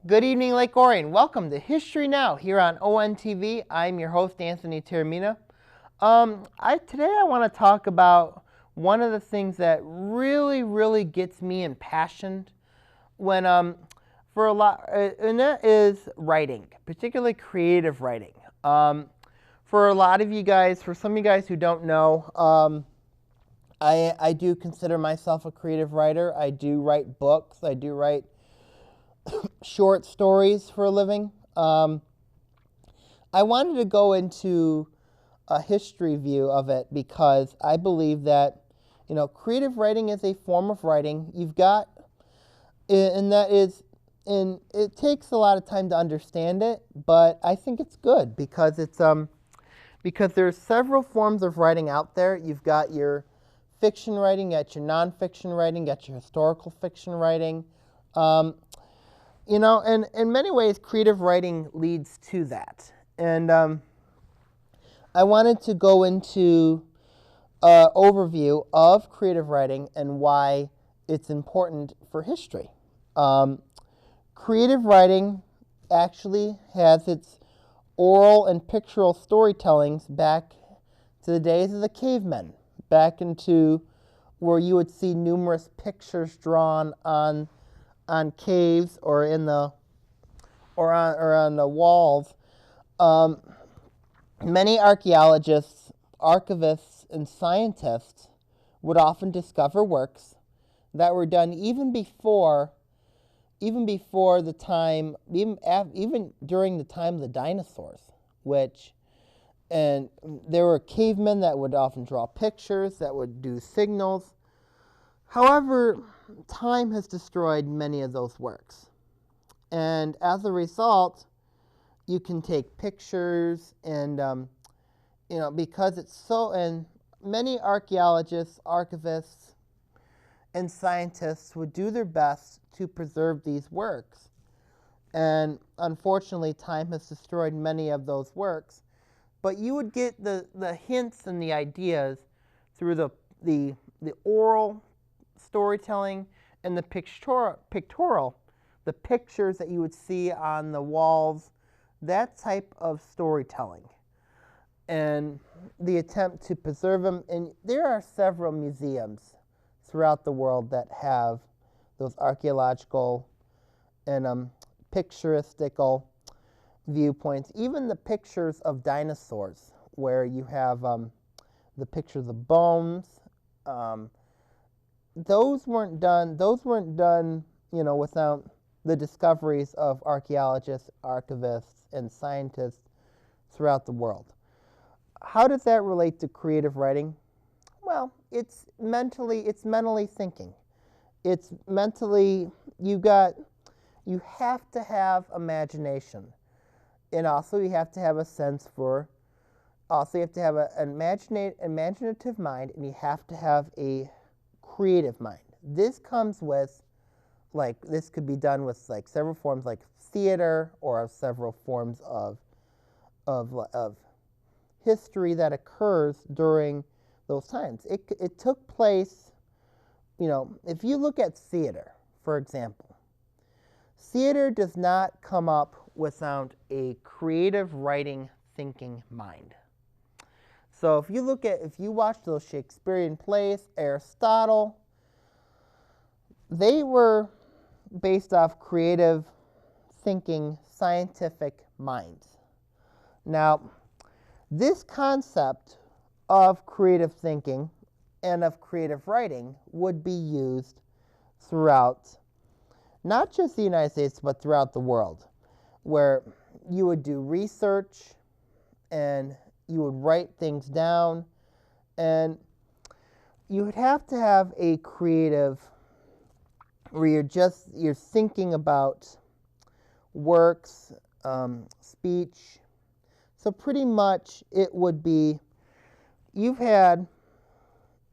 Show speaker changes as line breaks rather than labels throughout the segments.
Good evening, Lake Orion. Welcome to History Now here on ONTV. I'm your host, Anthony Terramina. Today I want to talk about one of the things that really gets me impassioned when for a lot, and that is writing, particularly creative writing. For a lot of you guys, for some of you guys who don't know, I do consider myself a creative writer. I do write books. I do write short stories for a living. I wanted to go into a history view of it because I believe that, creative writing is a form of writing. You've got, and it takes a lot of time to understand it, but I think it's good because because there's several forms of writing out there. You've got your fiction writing, you got your nonfiction writing, you got your historical fiction writing. And in many ways, creative writing leads to that. And I wanted to go into an overview of creative writing and why it's important for history. Creative writing actually has its oral and pictorial storytellings back to the days of the cavemen, back into where you would see numerous pictures drawn on caves or on the walls. Many archaeologists, archivists, and scientists would often discover works that were done even before the time, even during the time of the dinosaurs, and there were cavemen that would often draw pictures, that would do signals. However, time has destroyed many of those works. And as a result, you can take pictures and, because it's so, and many archaeologists, archivists, and scientists would do their best to preserve these works. And unfortunately, time has destroyed many of those works. But you would get the hints and the ideas through the oral storytelling and the pictorial, the pictures that you would see on the walls, that type of storytelling, and the attempt to preserve them. And there are several museums throughout the world that have those archaeological and picturistical viewpoints, even the pictures of dinosaurs, where you have the pictures of bones. Those weren't done, without the discoveries of archaeologists, archivists, and scientists throughout the world. How does that relate to creative writing? Well, it's mentally thinking. It's mentally, you have to have imagination. And also you have to have a sense for, also you have to have an imaginative mind, and you have to have a creative mind. This comes with, this could be done with several forms like theater or several forms of history that occurs during those times. It took place, if you look at theater, for example, theater does not come up without a creative writing thinking mind. So if you watch those Shakespearean plays, Aristotle, they were based off creative thinking, scientific minds. Now, this concept of creative thinking and of creative writing would be used throughout not just the United States, but throughout the world, where you would do research and you would write things down, and you would have to have a creative, where you're thinking about works, speech. So pretty much it would be, you've had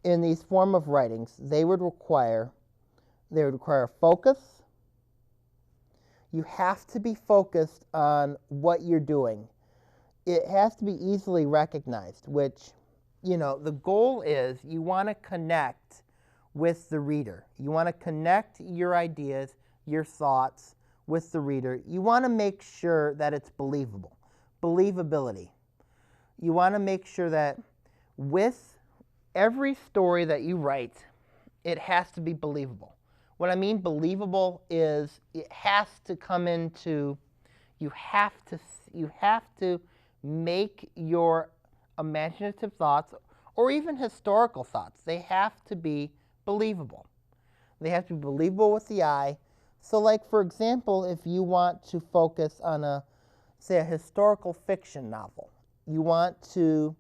in these form of writings, they would require focus. You have to be focused on what you're doing. It has to be easily recognized, which, the goal is you want to connect with the reader. You want to connect your ideas, your thoughts with the reader, you want to make sure that it's believable. Believability. You want to make sure that with every story that you write, it has to be believable. What I mean believable is it has to come into, you have to make your imaginative thoughts or even historical thoughts, they have to be believable. They have to be believable with the eye. So like, for example, if you want to focus on say a historical fiction novel, you want to,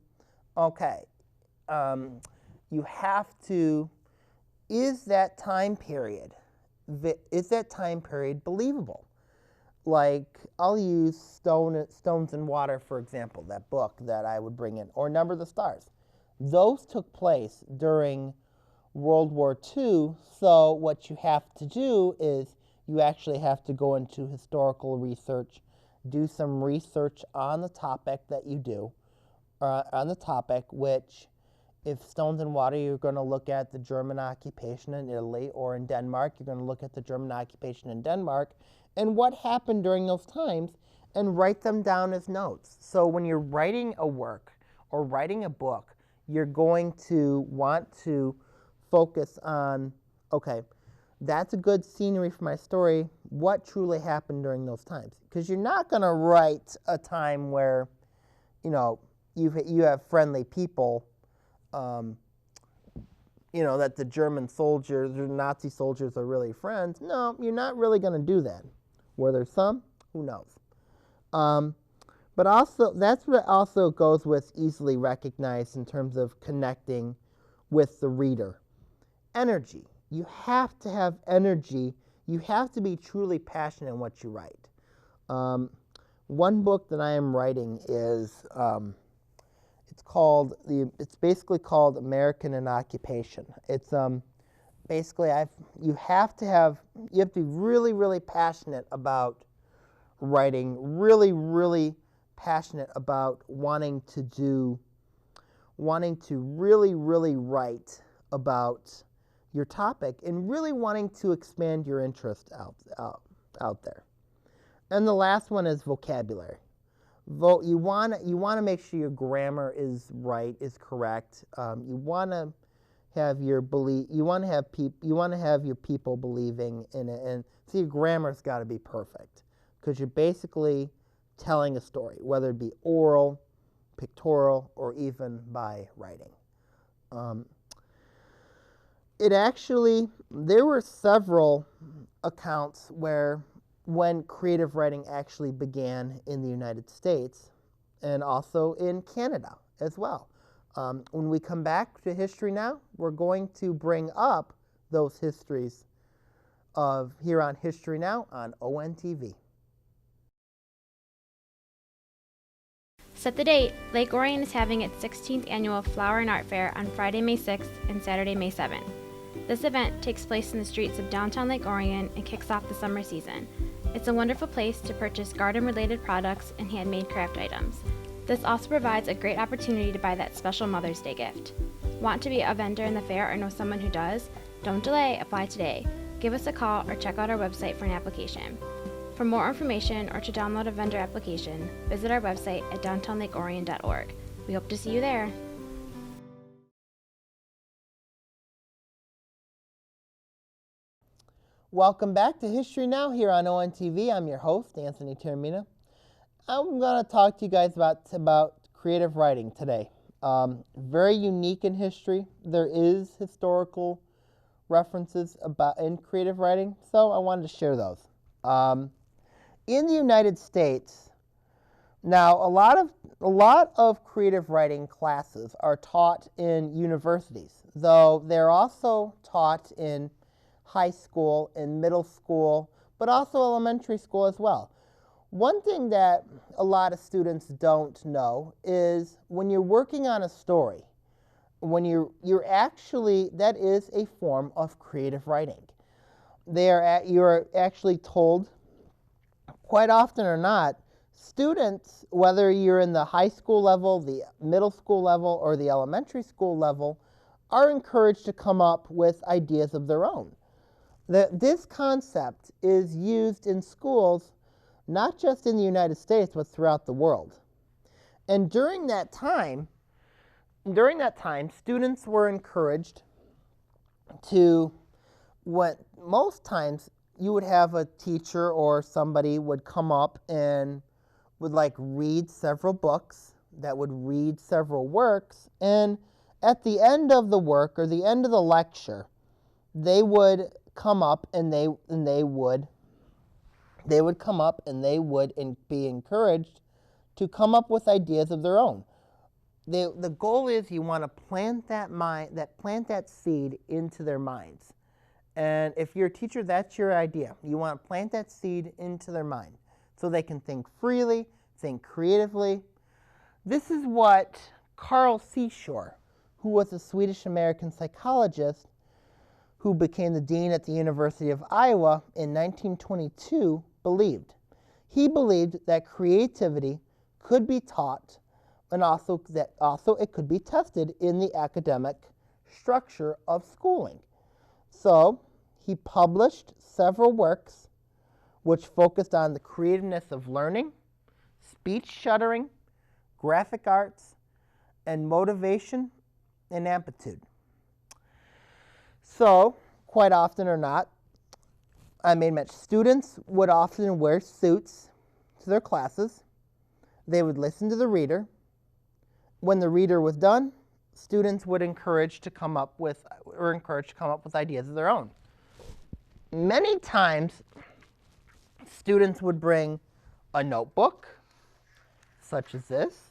you have to, is that time period believable? Like, I'll use Stones and Water, for example, that book that I would bring in, or Number of the Stars. Those took place during World War II, so what you have to do is you actually have to go into historical research, do some research on the topic that you do, on the topic, which, if Stones and Water, you're going to look at the German occupation in Italy, or in Denmark, you're going to look at the German occupation in Denmark, and what happened during those times, and write them down as notes. So when you're writing a work or writing a book, you're going to want to focus on, okay, that's a good scenery for my story. What truly happened during those times? Because you're not going to write a time where, you have friendly people, that the German soldiers or Nazi soldiers are really friends. No, you're not really going to do that. Were there some? Who knows? But also, that's what also goes with easily recognized in terms of connecting with the reader. Energy. You have to have energy. You have to be truly passionate in what you write. One book that I am writing is, it's basically called American in Occupation. It's basically, you have to be really, really passionate about writing, really, really passionate about wanting to really, really write about your topic and really wanting to expand your interest out there. And the last one is vocabulary. You want to make sure your grammar is right, is correct. You want to have your people believing in it, and so your grammar's got to be perfect, because you're basically telling a story, whether it be oral, pictorial, or even by writing. There were several accounts when creative writing actually began in the United States and also in Canada as well. When we come back to History Now, we're going to bring up those histories here on History Now on ONTV.
Set the date. Lake Orion is having its 16th annual Flower and Art Fair on Friday, May 6th and Saturday, May 7th. This event takes place in the streets of downtown Lake Orion and kicks off the summer season. It's a wonderful place to purchase garden-related products and handmade craft items. This also provides a great opportunity to buy that special Mother's Day gift. Want to be a vendor in the fair or know someone who does? Don't delay, apply today. Give us a call or check out our website for an application. For more information or to download a vendor application, visit our website at downtownlakeorion.org. We hope to see you there.
Welcome back to History Now here on ONTV. I'm your host, Anthony Termina. I'm going to talk to you guys about creative writing today. Very unique in history. There is historical references in creative writing, so I wanted to share those. In the United States, now a lot of creative writing classes are taught in universities, though they're also taught in high school and middle school, but also elementary school as well. One thing that a lot of students don't know is when you're working on a story, that is a form of creative writing. You're actually told, quite often or not, students, whether you're in the high school level, the middle school level, or the elementary school level, are encouraged to come up with ideas of their own. This concept is used in schools not just in the United States, but throughout the world. And during that time, students were encouraged to, what most times you would have a teacher or somebody would come up and would read several books, that would read several works, and at the end of the work or the end of the lecture, they would come up and they would be encouraged to come up with ideas of their own. The goal is you want to plant that seed into their minds. And if you're a teacher, that's your idea. You want to plant that seed into their mind so they can think freely, think creatively. This is what Carl Seashore, who was a Swedish-American psychologist who became the dean at the University of Iowa in 1922, believed. He believed that creativity could be taught and also it could be tested in the academic structure of schooling. So he published several works which focused on the creativeness of learning, speech shuttering, graphic arts, and motivation and aptitude. So, quite often or not, students would often wear suits to their classes. They would listen to the reader. When the reader was done, students would encouraged to come up with ideas of their own. Many times, students would bring a notebook, such as this,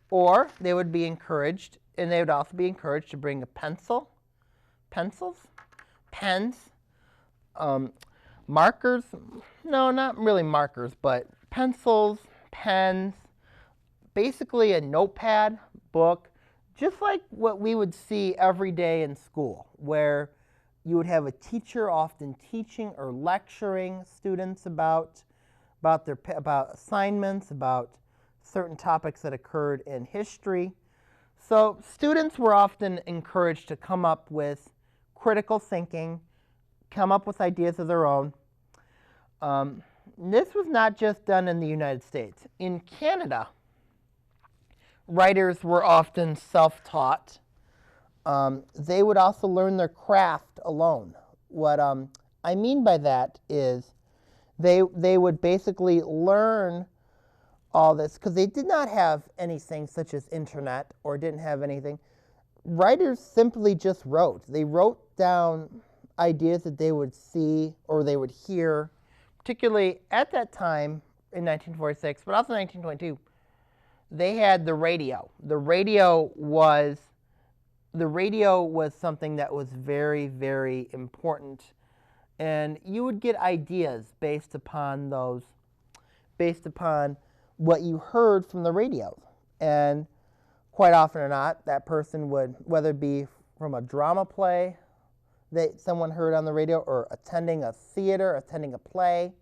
or they would be encouraged, and they would also be encouraged to bring a pencils, pens, markers, no, not really markers, but pencils, pens, basically a notepad, book, just like what we would see every day in school, where you would have a teacher often teaching or lecturing students about assignments, about certain topics that occurred in history. So students were often encouraged to come up with critical thinking, come up with ideas of their own. This was not just done in the United States. In Canada, writers were often self-taught. They would also learn their craft alone. What I mean by that is they would basically learn all this because they did not have anything such as internet or didn't have anything. Writers simply just wrote. They wrote down ideas that they would see or they would hear, particularly at that time in 1946, but also 1922. They had the radio. The radio was something that was very, very important, and you would get ideas based upon what you heard from the radio. And quite often or not, that person would, whether it be from a drama play that someone heard on the radio or attending a theater, attending a play,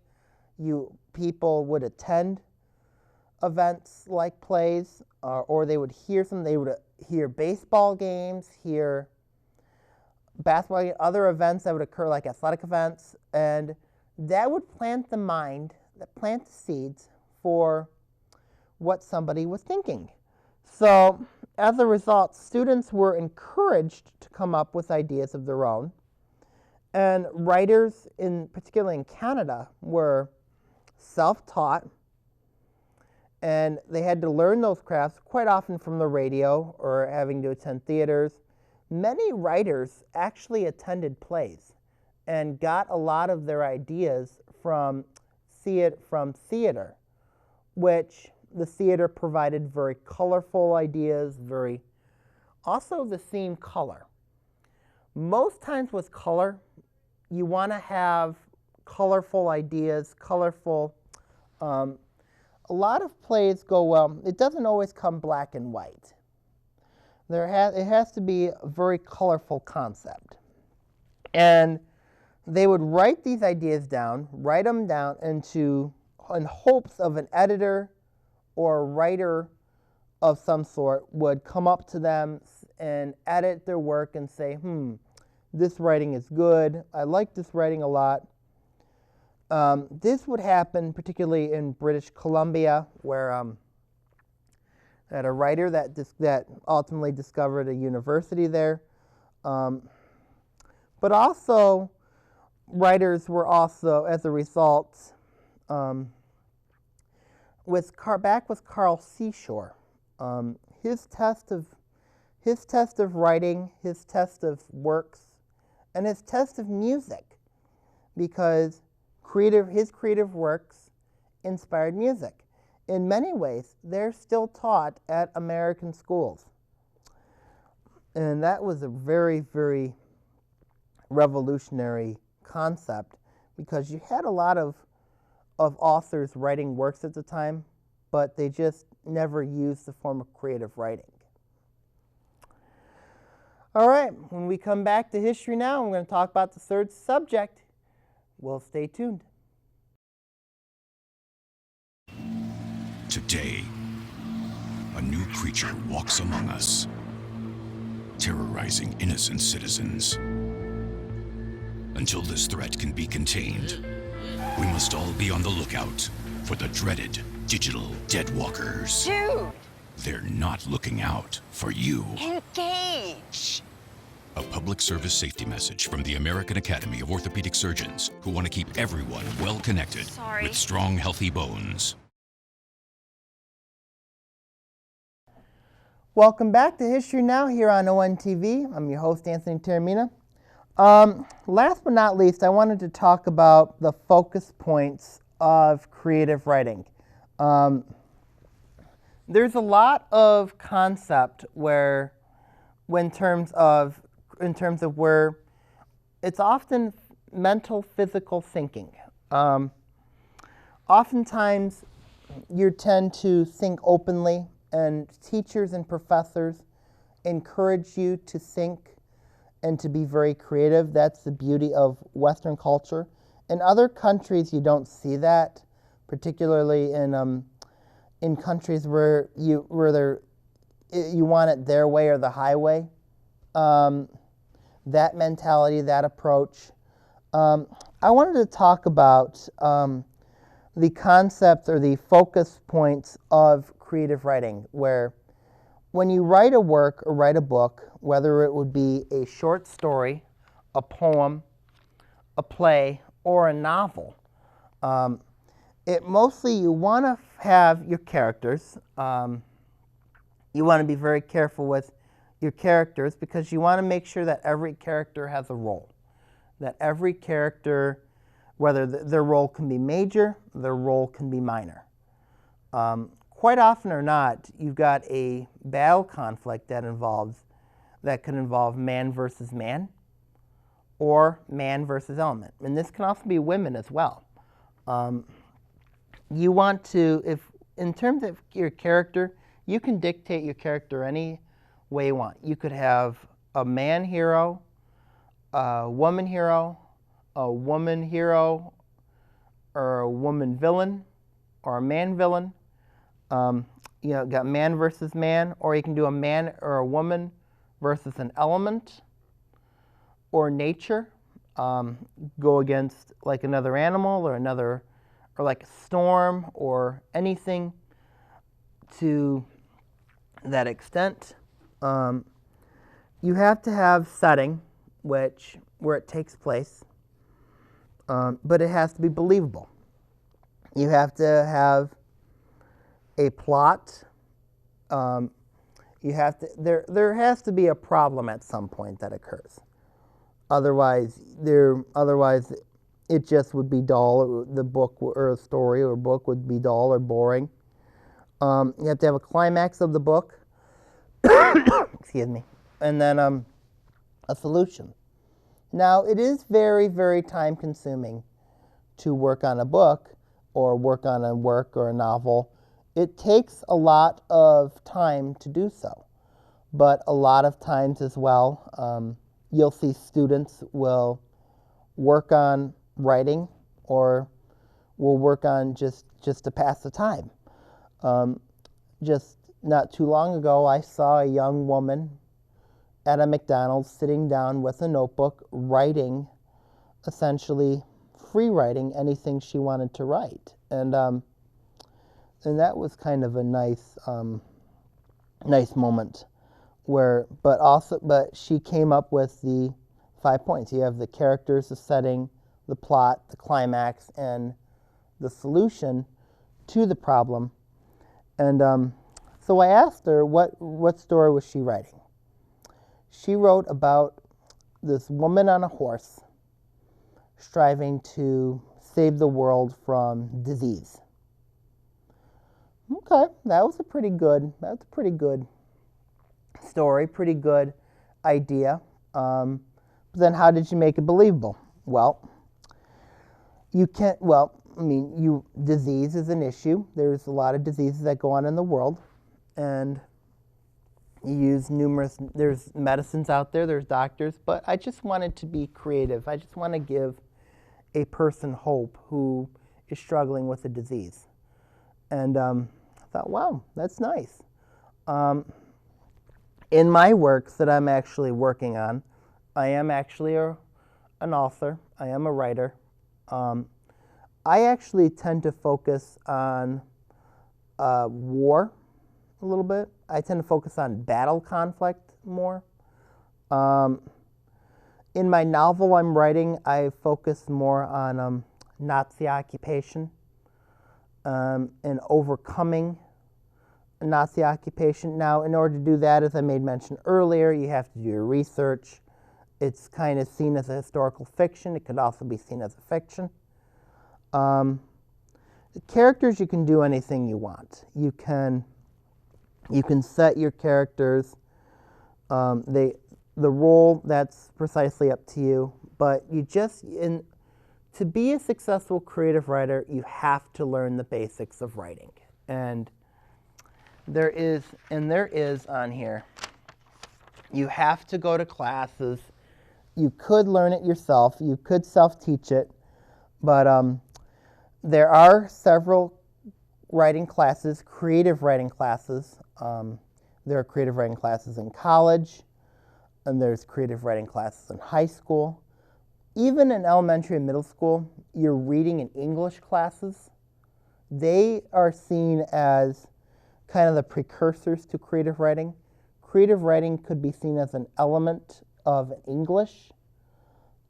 people would attend events like plays, or they would hear they would hear baseball games, hear basketball, other events that would occur like athletic events, and that would plant the seeds for what somebody was thinking. So as a result, students were encouraged to come up with ideas of their own, and writers, particularly in Canada, were self-taught, and they had to learn those crafts quite often from the radio or having to attend theaters. Many writers actually attended plays and got a lot of their ideas from theater, which the theater provided very colorful ideas, also the theme color. Most times with color, you want to have colorful ideas, a lot of plays go well. It doesn't always come black and white. It has to be a very colorful concept. And they would write these ideas down, in hopes of an editor or a writer of some sort would come up to them and edit their work and say, this writing is good. I like this writing a lot. This would happen particularly in British Columbia, where had a writer that ultimately discovered a university there. But also, writers were also, as a result, with Carl Seashore, his test of writing, his test of works, and his test of music, because his creative works inspired music. In many ways, they're still taught at American schools. And that was a very, very revolutionary concept, because you had a lot of authors writing works at the time, but they just never used the form of creative writing. All right, when we come back to History Now, I'm going to talk about the third subject. Well, stay tuned.
Today, a new creature walks among us, terrorizing innocent citizens. Until this threat can be contained, we must all be on the lookout for the dreaded digital Deadwalkers.
Dude!
They're not looking out for you.
Engage!
A public service safety message from the American Academy of Orthopedic Surgeons, who want to keep everyone well connected with strong, healthy bones.
Welcome back to History Now here on ONTV. I'm your host, Anthony Taormina. Last but not least, I wanted to talk about the focus points of creative writing. There's a lot of concept where, in terms of where it's often mental, physical thinking. Oftentimes, you tend to think openly, and teachers and professors encourage you to think and to be very creative. That's the beauty of Western culture. In other countries, you don't see that, particularly in countries where you want it their way or the highway. That mentality, that approach. I wanted to talk about the concepts or the focus points of creative writing, where when you write a work or write a book, whether it would be a short story, a poem, a play, or a novel, mostly you want to have your characters. You want to be very careful with your characters, because you want to make sure that every character has a role, that every character, whether their role can be major, their role can be minor. Quite often or not, you've got a battle conflict that can involve man versus man, or man versus element. And this can also be women as well. You want to, in terms of your character, you can dictate your character any way you want. You could have a man hero, a woman hero, or a woman villain, or a man villain. Got man versus man, or you can do a man or a woman versus an element or nature. Go against like another animal or like a storm or anything to that extent. You have to have setting, where it takes place, but it has to be believable. You have to have a plot. There has to be a problem at some point that occurs. Otherwise it just would be dull. The book or a story or book would be dull or boring. You have to have a climax of the book. Excuse me. And then a solution. Now, it is very, very time consuming to work on a book or work on a work or a novel. It takes a lot of time to do so. But a lot of times as well, you'll see students will work on writing or will work on just to pass the time. Just not too long ago, I saw a young woman at a McDonald's sitting down with a notebook, writing, essentially free writing anything she wanted to write. And that was kind of a nice moment where, but she came up with the 5 points. You have the characters, the setting, the plot, the climax, and the solution to the problem. And so I asked her what story was she writing. She wrote about this woman on a horse striving to save the world from disease. Okay, that was a pretty good story, pretty good idea. But then how did you make it believable? Well, disease is an issue. There's a lot of diseases that go on in the world, and you use there's medicines out there, there's doctors, but I just wanted to be creative. I just want to give a person hope who is struggling with a disease. And I thought, wow, that's nice. In my works that I'm actually working on, I am actually an author. I am a writer. I actually tend to focus on war a little bit. I tend to focus on battle conflict more. In my novel I'm writing, I focus more on Nazi occupation and overcoming Nazi occupation. Now, in order to do that, as I made mention earlier, you have to do your research. It's kind of seen as a historical fiction. It could also be seen as a fiction. The characters, you can do anything you want. You can set your characters. The role, that's precisely up to you. But to be a successful creative writer, you have to learn the basics of writing. And there is on here, you have to go to classes. You could learn it yourself. You could self-teach it. But there are several writing classes, creative writing classes. There are creative writing classes in college, and there's creative writing classes in high school. Even in elementary and middle school, your reading and English classes, they are seen as kind of the precursors to creative writing. Creative writing could be seen as an element of English,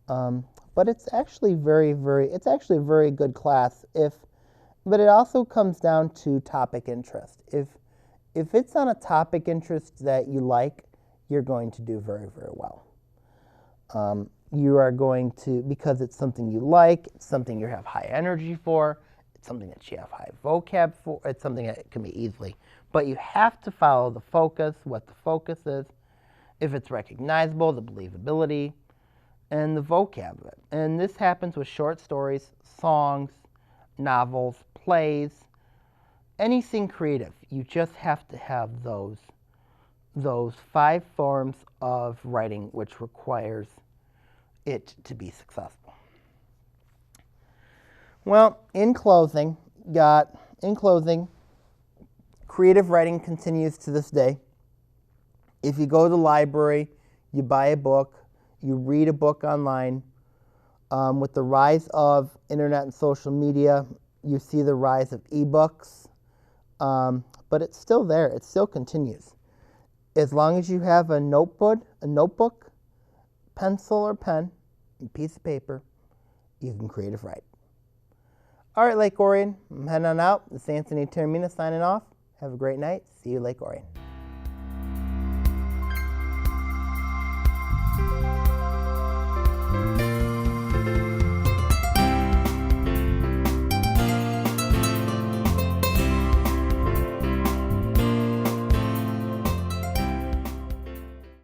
but it's actually a very good class. But it also comes down to topic interest. If it's on a topic interest that you like, you're going to do very, very well. You are going to, because it's something you like, it's something you have high energy for, it's something that you have high vocab for, it's something that can be easily. But you have to follow the focus, what the focus is, if it's recognizable, the believability, and the vocab of it. And this happens with short stories, songs, novels, plays, anything creative. You just have to have those 5 forms of writing, which requires it to be successful. Well, in closing, creative writing continues to this day. If you go to the library, you buy a book, you read a book online. With the rise of internet and social media, you see the rise of ebooks, but it's still there. It still continues. As long as you have a notebook, pencil or pen, and piece of paper, you can creative write. All right, Lake Orion, I'm heading on out. This is Anthony Termina signing off. Have a great night. See you, Lake Orion.